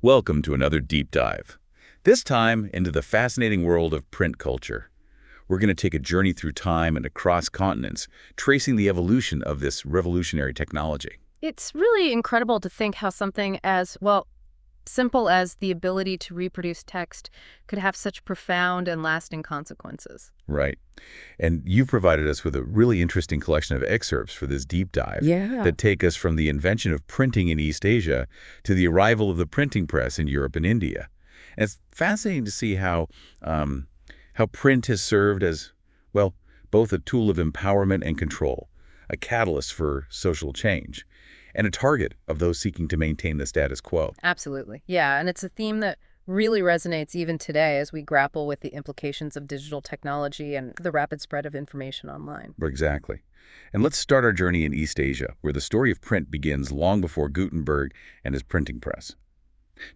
Welcome to another deep dive. This time into the fascinating world of print culture. We're going to take a journey through time and across continents, tracing the evolution of this revolutionary technology. It's really incredible to think how something as, well, simple as the ability to reproduce text could have such profound and lasting consequences. Right. And you've provided us with a really interesting collection of excerpts for this deep dive Yeah. that take us from the invention of printing in East Asia to the arrival of the printing press in Europe and India. And it's fascinating to see how print has served as, well, both a tool of empowerment and control, a catalyst for social change, and a target of those seeking to maintain the status quo. Absolutely. Yeah, and it's a theme that really resonates even today as we grapple with the implications of digital technology and the rapid spread of information online. Exactly. And let's start our journey in East Asia, where the story of print begins long before Gutenberg and his printing press.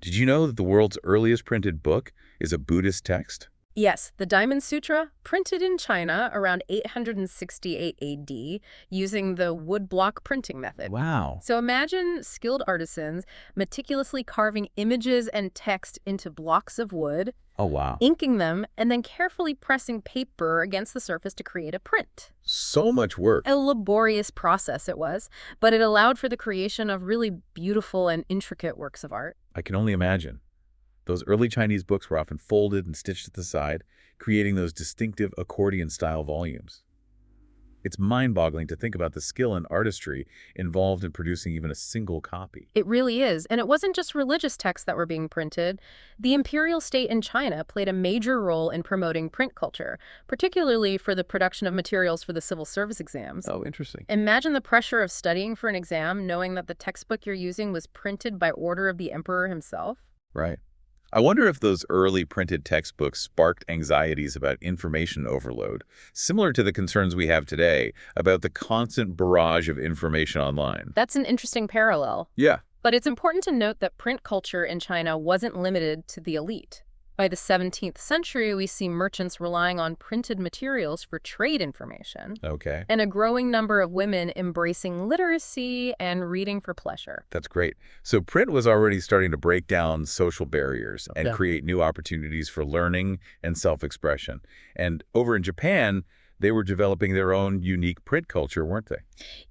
Did you know that the world's earliest printed book is a Buddhist text? Yes, the Diamond Sutra, printed in China around 868 AD using the woodblock printing method. Wow. So imagine skilled artisans meticulously carving images and text into blocks of wood, Oh, wow. inking them, and then carefully pressing paper against the surface to create a print. So much work. A laborious process it was, but it allowed for the creation of really beautiful and intricate works of art. I can only imagine. Those early Chinese books were often folded and stitched at the side, creating those distinctive accordion-style volumes. It's mind-boggling to think about the skill and artistry involved in producing even a single copy. It really is. And it wasn't just religious texts that were being printed. The imperial state in China played a major role in promoting print culture, particularly for the production of materials for the civil service exams. Oh, interesting. Imagine the pressure of studying for an exam knowing that the textbook you're using was printed by order of the emperor himself. Right. I wonder if those early printed textbooks sparked anxieties about information overload, similar to the concerns we have today about the constant barrage of information online. That's an interesting parallel. Yeah. But it's important to note that print culture in China wasn't limited to the elite. By the 17th century, we see merchants relying on printed materials for trade information, Okay. and a growing number of women embracing literacy and reading for pleasure. That's great. So print was already starting to break down social barriers and Yeah. create new opportunities for learning and self-expression. And over in Japan, they were developing their own unique print culture, weren't they?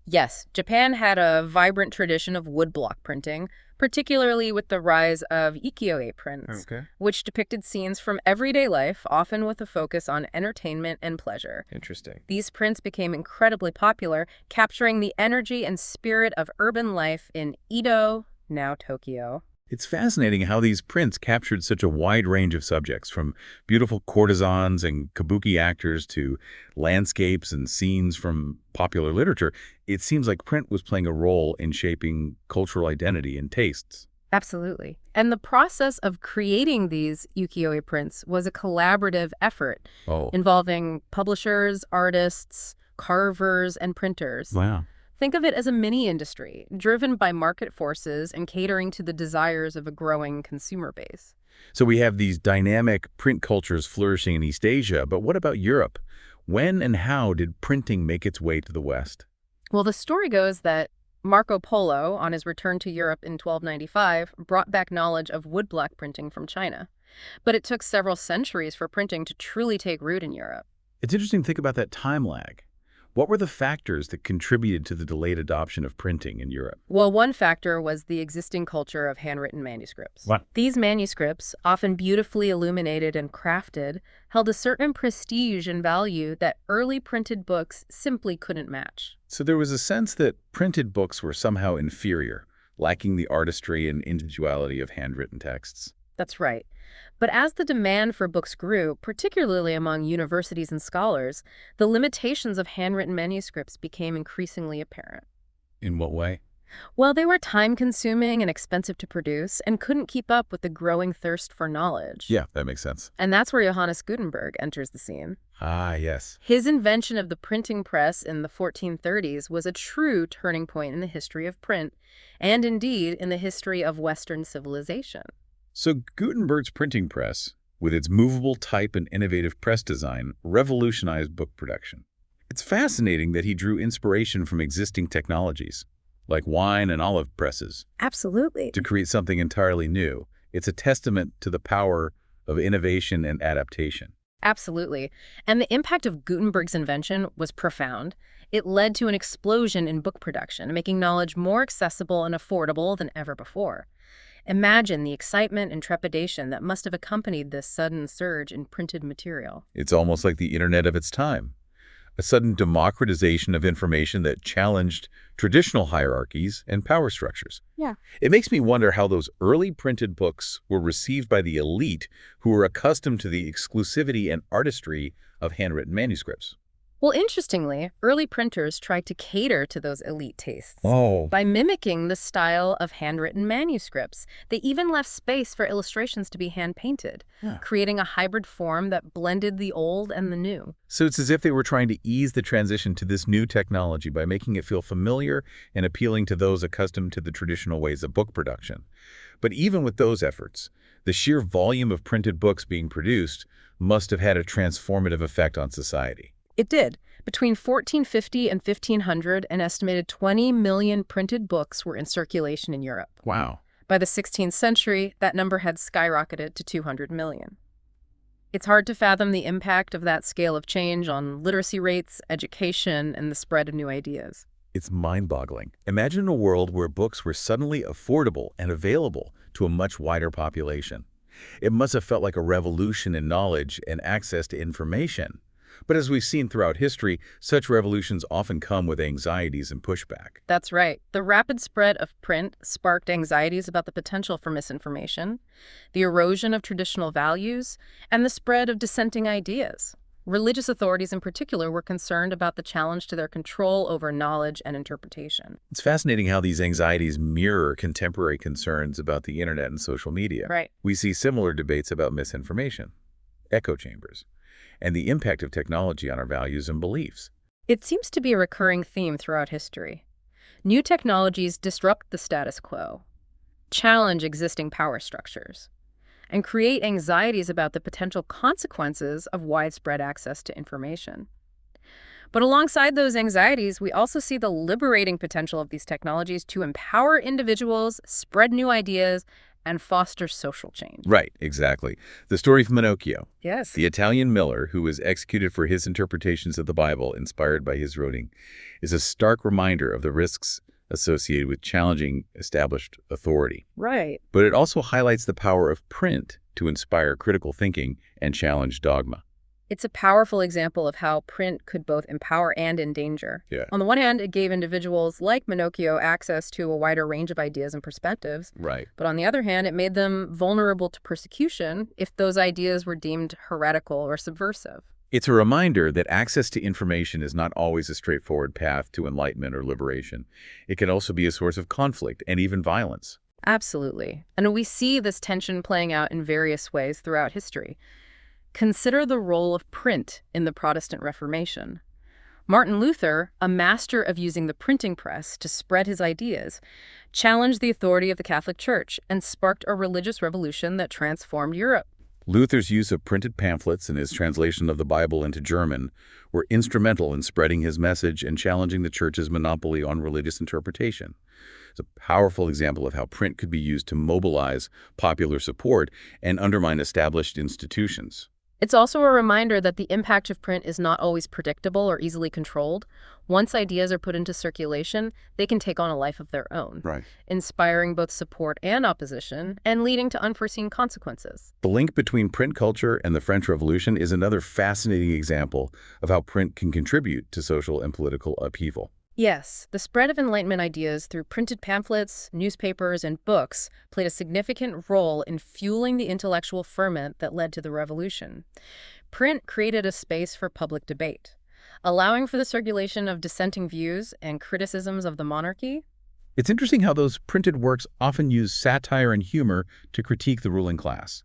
Yes, Japan had a vibrant tradition of woodblock printing, particularly with the rise of ukiyo-e prints, Okay. which depicted scenes from everyday life, often with a focus on entertainment and pleasure. Interesting. These prints became incredibly popular, capturing the energy and spirit of urban life in Edo, now Tokyo. It's fascinating how these prints captured such a wide range of subjects, from beautiful courtesans and kabuki actors to landscapes and scenes from popular literature. It seems like print was playing a role in shaping cultural identity and tastes. Absolutely. And the process of creating these ukiyo-e prints was a collaborative effort Oh, involving publishers, artists, carvers, and printers. wow. Think of it as a mini industry, driven by market forces and catering to the desires of a growing consumer base. So we have these dynamic print cultures flourishing in East Asia, but what about Europe? When and how did printing make its way to the West? Well, the story goes that Marco Polo, on his return to Europe in 1295, brought back knowledge of woodblock printing from China. But it took several centuries for printing to truly take root in Europe. It's interesting to think about that time lag. What were the factors that contributed to the delayed adoption of printing in Europe? Well, one factor was the existing culture of handwritten manuscripts. What? These manuscripts, often beautifully illuminated and crafted, held a certain prestige and value that early printed books simply couldn't match. So there was a sense that printed books were somehow inferior, lacking the artistry and individuality of handwritten texts. That's right. But as the demand for books grew, particularly among universities and scholars, the limitations of handwritten manuscripts became increasingly apparent. In what way? Well, they were time-consuming and expensive to produce and couldn't keep up with the growing thirst for knowledge. Yeah, that makes sense. And that's where Johannes Gutenberg enters the scene. Ah, yes. His invention of the printing press in the 1430s was a true turning point in the history of print, and indeed in the history of Western civilization. So Gutenberg's printing press, with its movable type and innovative press design, revolutionized book production. It's fascinating that he drew inspiration from existing technologies, like wine and olive presses, Absolutely. to create something entirely new, It's a testament to the power of innovation and adaptation. Absolutely. And the impact of Gutenberg's invention was profound. It led to an explosion in book production, making knowledge more accessible and affordable than ever before. Imagine the excitement and trepidation that must have accompanied this sudden surge in printed material. It's almost like the internet of its time, a sudden democratization of information that challenged traditional hierarchies and power structures. Yeah. It makes me wonder how those early printed books were received by the elite who were accustomed to the exclusivity and artistry of handwritten manuscripts. Well, interestingly, early printers tried to cater to those elite tastes. Oh, By mimicking the style of handwritten manuscripts. They even left space for illustrations to be hand-painted, yeah. creating a hybrid form that blended the old and the new. So it's as if they were trying to ease the transition to this new technology by making it feel familiar and appealing to those accustomed to the traditional ways of book production. But even with those efforts, the sheer volume of printed books being produced must have had a transformative effect on society. It did. Between 1450 and 1500, an estimated 20 million printed books were in circulation in Europe. Wow. By the 16th century, that number had skyrocketed to 200 million. It's hard to fathom the impact of that scale of change on literacy rates, education, and the spread of new ideas. It's mind-boggling. Imagine a world where books were suddenly affordable and available to a much wider population. It must have felt like a revolution in knowledge and access to information. But as we've seen throughout history, such revolutions often come with anxieties and pushback. That's right. The rapid spread of print sparked anxieties about the potential for misinformation, the erosion of traditional values, and the spread of dissenting ideas. Religious authorities in particular were concerned about the challenge to their control over knowledge and interpretation. It's fascinating how these anxieties mirror contemporary concerns about the internet and social media. Right. We see similar debates about misinformation, echo chambers, and the impact of technology on our values and beliefs. It seems to be a recurring theme throughout history. New technologies disrupt the status quo, challenge existing power structures, and create anxieties about the potential consequences of widespread access to information. But alongside those anxieties, we also see the liberating potential of these technologies to empower individuals, spread new ideas, and foster social change. Right, exactly. The story of Pinocchio, Yes. the Italian miller who was executed for his interpretations of the Bible inspired by his writing, is a stark reminder of the risks associated with challenging established authority. Right. But it also highlights the power of print to inspire critical thinking and challenge dogma. It's a powerful example of how print could both empower and endanger. Yeah. On the one hand, it gave individuals like Pinocchio access to a wider range of ideas and perspectives. Right. But on the other hand, it made them vulnerable to persecution if those ideas were deemed heretical or subversive. It's a reminder that access to information is not always a straightforward path to enlightenment or liberation. It can also be a source of conflict and even violence. Absolutely. And we see this tension playing out in various ways throughout history. Consider the role of print in the Protestant Reformation. Martin Luther, a master of using the printing press to spread his ideas, challenged the authority of the Catholic Church and sparked a religious revolution that transformed Europe. Luther's use of printed pamphlets and his translation of the Bible into German were instrumental in spreading his message and challenging the Church's monopoly on religious interpretation. It's a powerful example of how print could be used to mobilize popular support and undermine established institutions. It's also a reminder that the impact of print is not always predictable or easily controlled. Once ideas are put into circulation, they can take on a life of their own, Right. inspiring both support and opposition, and leading to unforeseen consequences. The link between print culture and the French Revolution is another fascinating example of how print can contribute to social and political upheaval. Yes, the spread of Enlightenment ideas through printed pamphlets, newspapers, and books played a significant role in fueling the intellectual ferment that led to the revolution. Print created a space for public debate, allowing for the circulation of dissenting views and criticisms of the monarchy. It's interesting how those printed works often use satire and humor to critique the ruling class.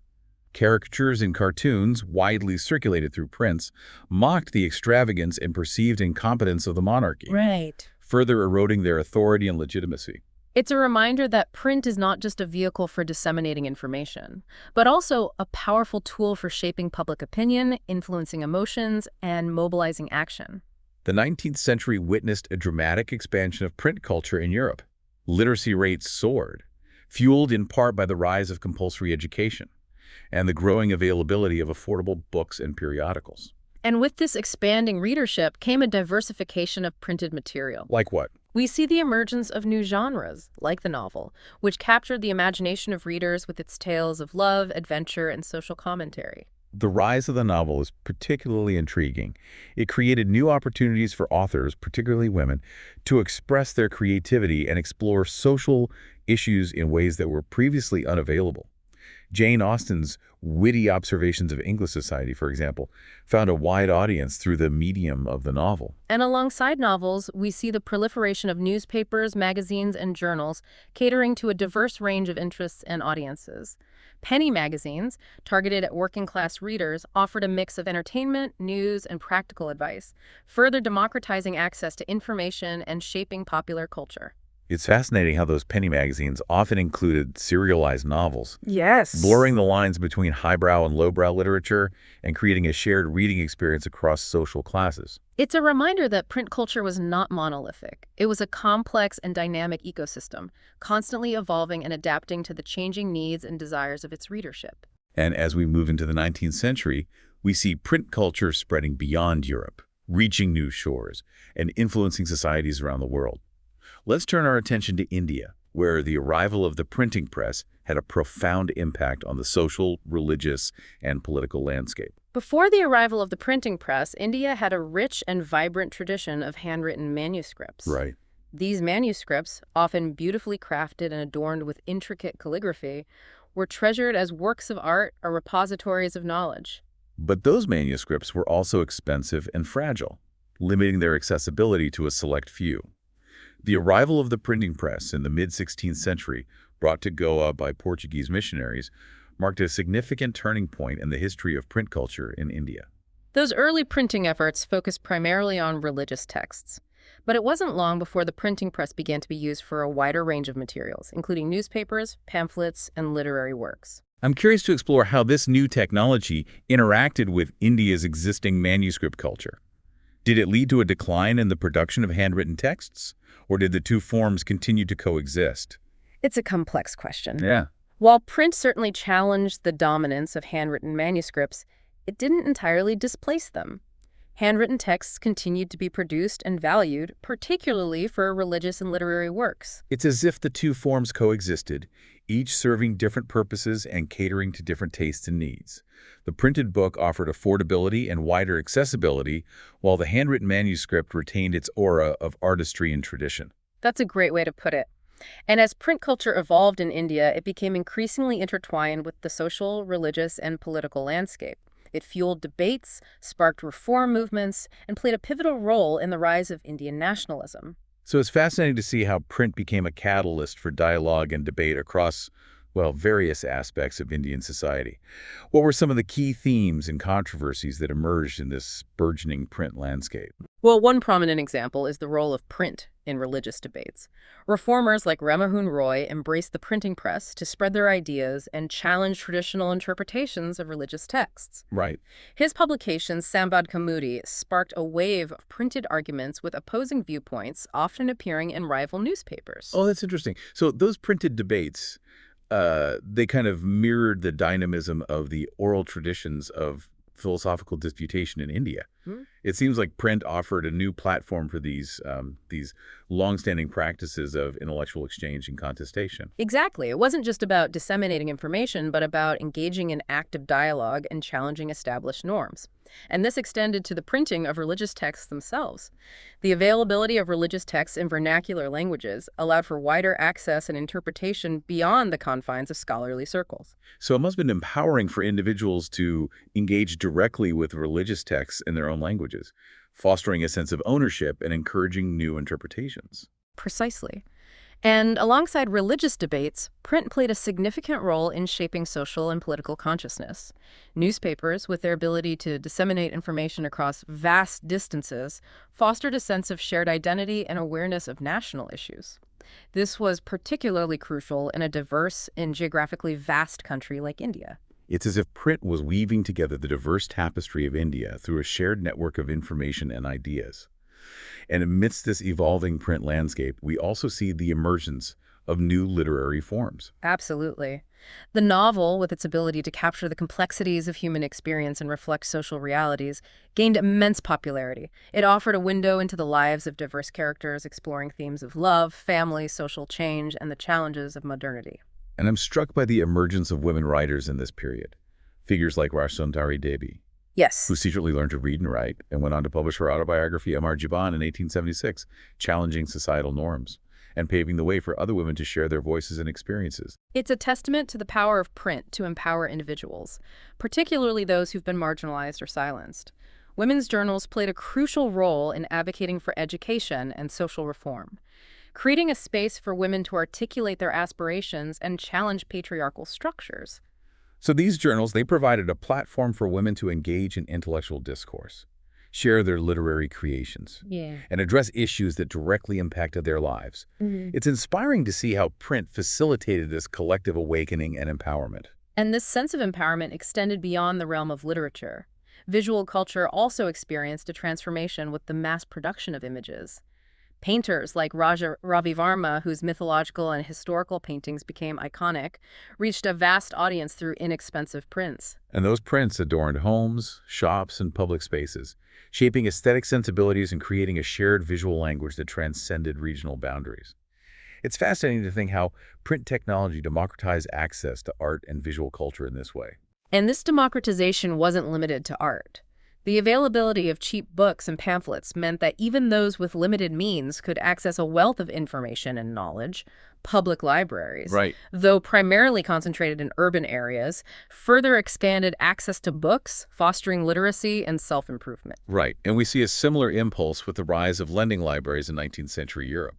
Caricatures and cartoons, widely circulated through prints, mocked the extravagance and perceived incompetence of the monarchy, Right. further eroding their authority and legitimacy. It's a reminder that print is not just a vehicle for disseminating information, but also a powerful tool for shaping public opinion, influencing emotions, and mobilizing action. The 19th century witnessed a dramatic expansion of print culture in Europe. Literacy rates soared. fueled in part by the rise of compulsory education and the growing availability of affordable books and periodicals. And with this expanding readership came a diversification of printed material. Like what? We see the emergence of new genres, like the novel, which captured the imagination of readers with its tales of love, adventure, and social commentary. The rise of the novel is particularly intriguing. It created new opportunities for authors, particularly women, to express their creativity and explore social issues in ways that were previously unavailable. Jane Austen's witty observations of English society, for example, found a wide audience through the medium of the novel. And alongside novels, we see the proliferation of newspapers, magazines, and journals catering to a diverse range of interests and audiences. Penny magazines, targeted at working-class readers, offered a mix of entertainment, news, and practical advice, further democratizing access to information and shaping popular culture. It's fascinating how those penny magazines often included serialized novels, Yes. blurring the lines between highbrow and lowbrow literature and creating a shared reading experience across social classes. It's a reminder that print culture was not monolithic. It was a complex and dynamic ecosystem, constantly evolving and adapting to the changing needs and desires of its readership. And as we move into the 19th century, we see print culture spreading beyond Europe, reaching new shores, and influencing societies around the world. Let's turn our attention to India, where the arrival of the printing press had a profound impact on the social, religious, and political landscape. Before the arrival of the printing press, India had a rich and vibrant tradition of handwritten manuscripts. Right. These manuscripts, often beautifully crafted and adorned with intricate calligraphy, were treasured as works of art or repositories of knowledge. But those manuscripts were also expensive and fragile, limiting their accessibility to a select few. The arrival of the printing press in the mid-16th century, brought to Goa by Portuguese missionaries, marked a significant turning point in the history of print culture in India. Those early printing efforts focused primarily on religious texts. But it wasn't long before the printing press began to be used for a wider range of materials, including newspapers, pamphlets, and literary works. I'm curious to explore how this new technology interacted with India's existing manuscript culture. Did it lead to a decline in the production of handwritten texts, or did the two forms continue to coexist? It's a complex question. Yeah. While print certainly challenged the dominance of handwritten manuscripts, it didn't entirely displace them. Handwritten texts continued to be produced and valued, particularly for religious and literary works. It's as if the two forms coexisted, each serving different purposes and catering to different tastes and needs. The printed book offered affordability and wider accessibility, while the handwritten manuscript retained its aura of artistry and tradition. That's a great way to put it. And as print culture evolved in India, it became increasingly intertwined with the social, religious, and political landscape. It fueled debates, sparked reform movements, and played a pivotal role in the rise of Indian nationalism. So it's fascinating to see how print became a catalyst for dialogue and debate across, well, various aspects of Indian society. What were some of the key themes and controversies that emerged in this burgeoning print landscape? Well, one prominent example is the role of print in religious debates. Reformers like Rammohun Roy embraced the printing press to spread their ideas and challenge traditional interpretations of religious texts. Right. His publication, Sambad Kaumudi, sparked a wave of printed arguments with opposing viewpoints, often appearing in rival newspapers. Oh, that's interesting. So those printed debates, they kind of mirrored the dynamism of the oral traditions of philosophical disputation in India. Hmm. It seems like print offered a new platform for these long-standing practices of intellectual exchange and contestation. Exactly. It wasn't just about disseminating information, but about engaging in active dialogue and challenging established norms. And this extended to the printing of religious texts themselves. The availability of religious texts in vernacular languages allowed for wider access and interpretation beyond the confines of scholarly circles. So it must have been empowering for individuals to engage directly with religious texts in their own languages, fostering a sense of ownership and encouraging new interpretations. Precisely. And alongside religious debates, print played a significant role in shaping social and political consciousness. Newspapers, with their ability to disseminate information across vast distances, fostered a sense of shared identity and awareness of national issues. This was particularly crucial in a diverse and geographically vast country like India. It's as if print was weaving together the diverse tapestry of India through a shared network of information and ideas. And amidst this evolving print landscape, we also see the emergence of new literary forms. Absolutely. The novel, with its ability to capture the complexities of human experience and reflect social realities, gained immense popularity. It offered a window into the lives of diverse characters, exploring themes of love, family, social change, and the challenges of modernity. And I'm struck by the emergence of women writers in this period. Figures like Rashundari Devi, Yes. who secretly learned to read and write and went on to publish her autobiography, Amar Jiban, in 1876, challenging societal norms and paving the way for other women to share their voices and experiences. It's a testament to the power of print to empower individuals, particularly those who've been marginalized or silenced. Women's journals played a crucial role in advocating for education and social reform, creating a space for women to articulate their aspirations and challenge patriarchal structures. So these journals, they provided a platform for women to engage in intellectual discourse, share their literary creations, Yeah. and address issues that directly impacted their lives. It's inspiring to see how print facilitated this collective awakening and empowerment. And this sense of empowerment extended beyond the realm of literature. Visual culture also experienced a transformation with the mass production of images. Painters like Ravi Varma, whose mythological and historical paintings became iconic, reached a vast audience through inexpensive prints. And those prints adorned homes, shops, and public spaces, shaping aesthetic sensibilities and creating a shared visual language that transcended regional boundaries. It's fascinating to think how print technology democratized access to art and visual culture in this way. And this democratization wasn't limited to art. The availability of cheap books and pamphlets meant that even those with limited means could access a wealth of information and knowledge. Public libraries, Right. though primarily concentrated in urban areas, further expanded access to books, fostering literacy and self-improvement. Right, and we see a similar impulse with the rise of lending libraries in 19th century Europe.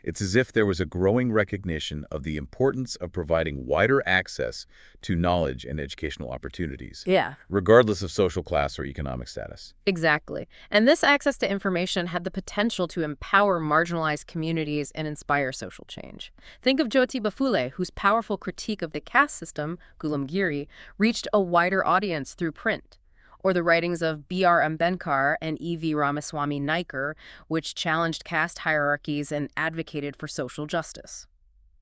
It's as if there was a growing recognition of the importance of providing wider access to knowledge and educational opportunities, Yeah. regardless of social class or economic status. Exactly. And this access to information had the potential to empower marginalized communities and inspire social change. Think of Jyotiba Phule, whose powerful critique of the caste system, Gulamgiri, reached a wider audience through print. Or the writings of B.R. Ambedkar and E.V. Ramaswamy Naikar, which challenged caste hierarchies and advocated for social justice.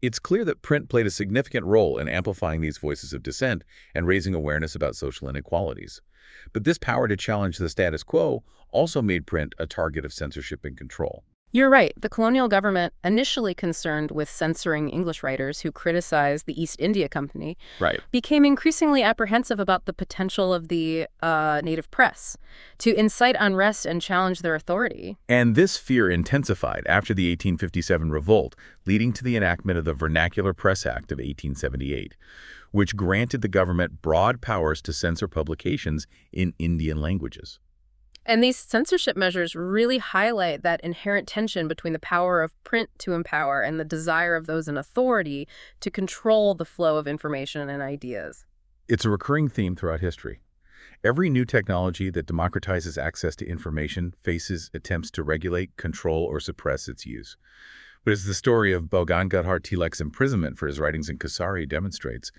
It's clear that print played a significant role in amplifying these voices of dissent and raising awareness about social inequalities. But this power to challenge the status quo also made print a target of censorship and control. You're right. The colonial government, initially concerned with censoring English writers who criticized the East India Company, Right. became increasingly apprehensive about the potential of the native press to incite unrest and challenge their authority. And this fear intensified after the 1857 revolt, leading to the enactment of the Vernacular Press Act of 1878, which granted the government broad powers to censor publications in Indian languages. And these censorship measures really highlight that inherent tension between the power of print to empower and the desire of those in authority to control the flow of information and ideas. It's a recurring theme throughout history. Every new technology that democratizes access to information faces attempts to regulate, control, or suppress its use. But as the story of Bhogan Gadhar Tilak's imprisonment for his writings in Kasari demonstrates,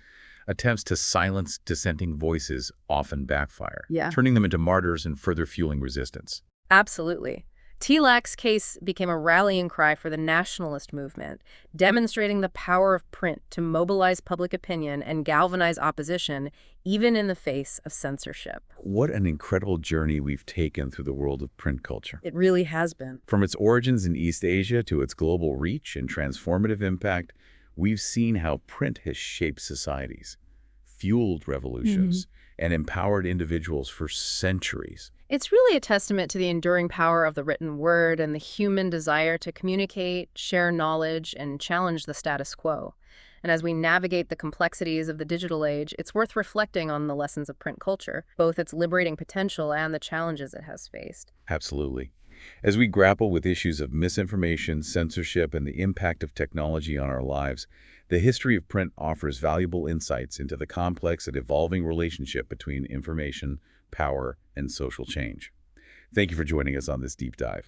attempts to silence dissenting voices often backfire, Yeah. turning them into martyrs and further fueling resistance. Absolutely. Tilak's case became a rallying cry for the nationalist movement, demonstrating the power of print to mobilize public opinion and galvanize opposition, even in the face of censorship. What an incredible journey we've taken through the world of print culture. It really has been. From its origins in East Asia to its global reach and transformative impact, we've seen how print has shaped societies, fueled revolutions, and empowered individuals for centuries. It's really a testament to the enduring power of the written word and the human desire to communicate, share knowledge, and challenge the status quo. And as we navigate the complexities of the digital age, it's worth reflecting on the lessons of print culture, both its liberating potential and the challenges it has faced. Absolutely. As we grapple with issues of misinformation, censorship, and the impact of technology on our lives, the history of print offers valuable insights into the complex and evolving relationship between information, power, and social change. Thank you for joining us on this deep dive.